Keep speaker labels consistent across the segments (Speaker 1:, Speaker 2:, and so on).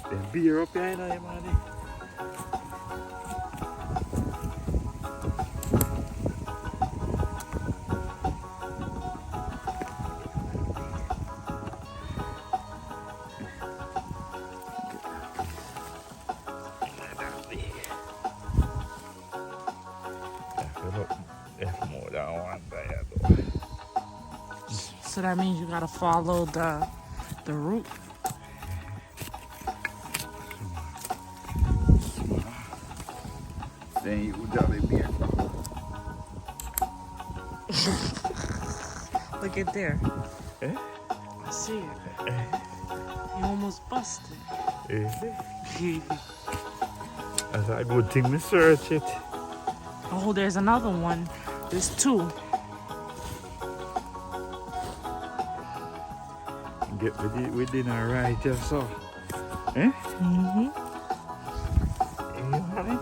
Speaker 1: Them beer up here, you know, man. More than one there, though.
Speaker 2: So that means you gotta follow the route.
Speaker 1: Then you jolly beer.
Speaker 2: Look at there.
Speaker 1: Eh?
Speaker 2: I see it. You almost busted.
Speaker 1: That's a good thing we search it.
Speaker 2: Oh, there's another one. There's two.
Speaker 1: Get with dinner right just so. Eh?
Speaker 2: Mm-hmm.
Speaker 1: You honey?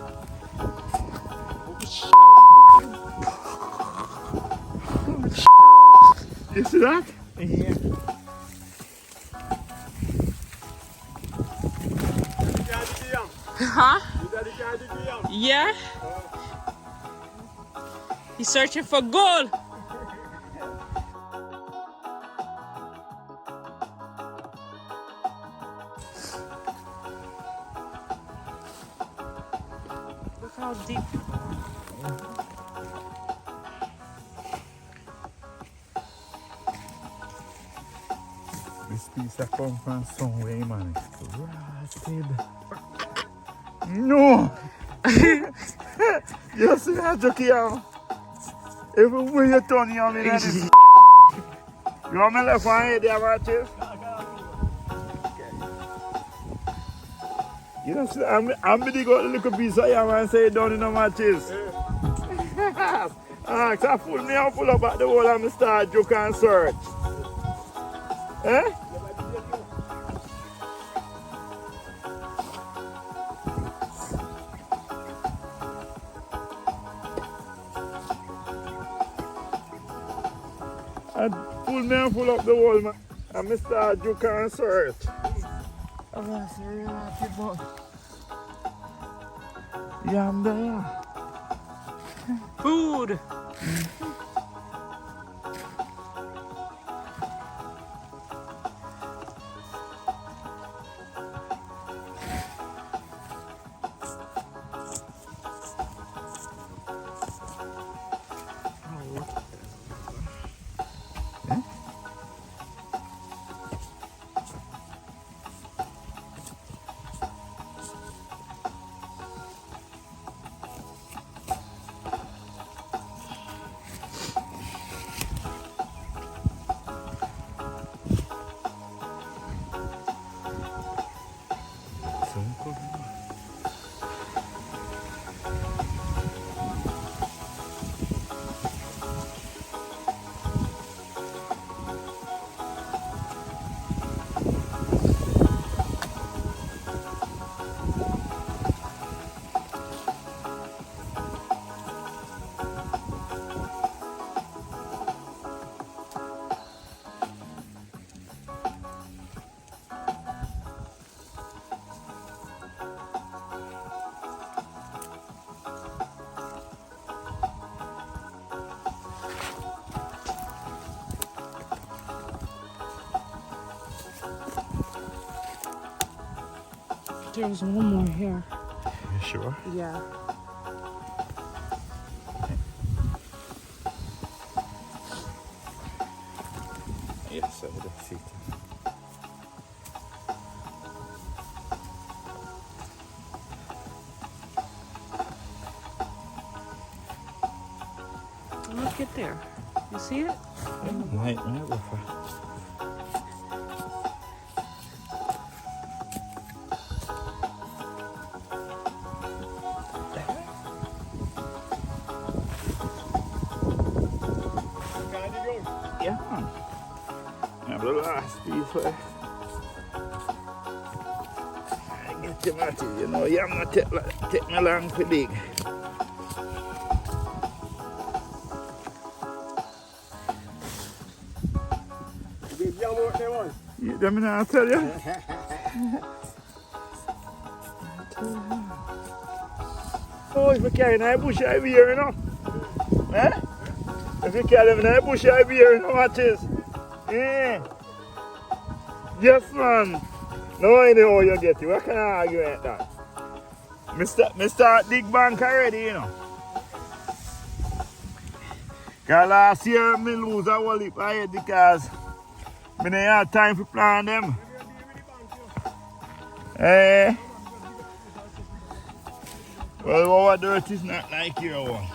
Speaker 1: You see that?
Speaker 2: Yeah. Huh? Yeah. He's searching for gold. Look how deep.
Speaker 1: This piece of come from somewhere, man. Rotted. No! You see that, Jockey? Everywhere you turn, you want me like this. You want me left one head there, Matthew? You know, see, I'm going to go a little piece of yam and say it down in the matches. Ah, so I pull me and pull up at the wall and I start joke and search. Eh? I pull me and pull up the wall, man. And I start joke and search.
Speaker 2: Oh, that's a real people.
Speaker 1: Yam there.
Speaker 2: Food. There's one more here.
Speaker 1: You sure?
Speaker 2: Yeah.
Speaker 1: Yes, I would see it.
Speaker 2: Look at there. You see it?
Speaker 1: Might go for. Yeah. Yeah, the last piece where I get you, Matty. You know, you not take me long to dig.
Speaker 3: Good yam out there, one.
Speaker 1: You them I tell you? Oh, if you carry in bush I be here, you know. Eh? If you carry them in the bush I be here, you know what it is. Yeah. Yes, man. No idea how you get it. What can I argue at that? Me start dig bank already, you know. Because last year, me lose a whole heap of head because I didn't have time to plan them. Eh? Well, our dirt is not like your one.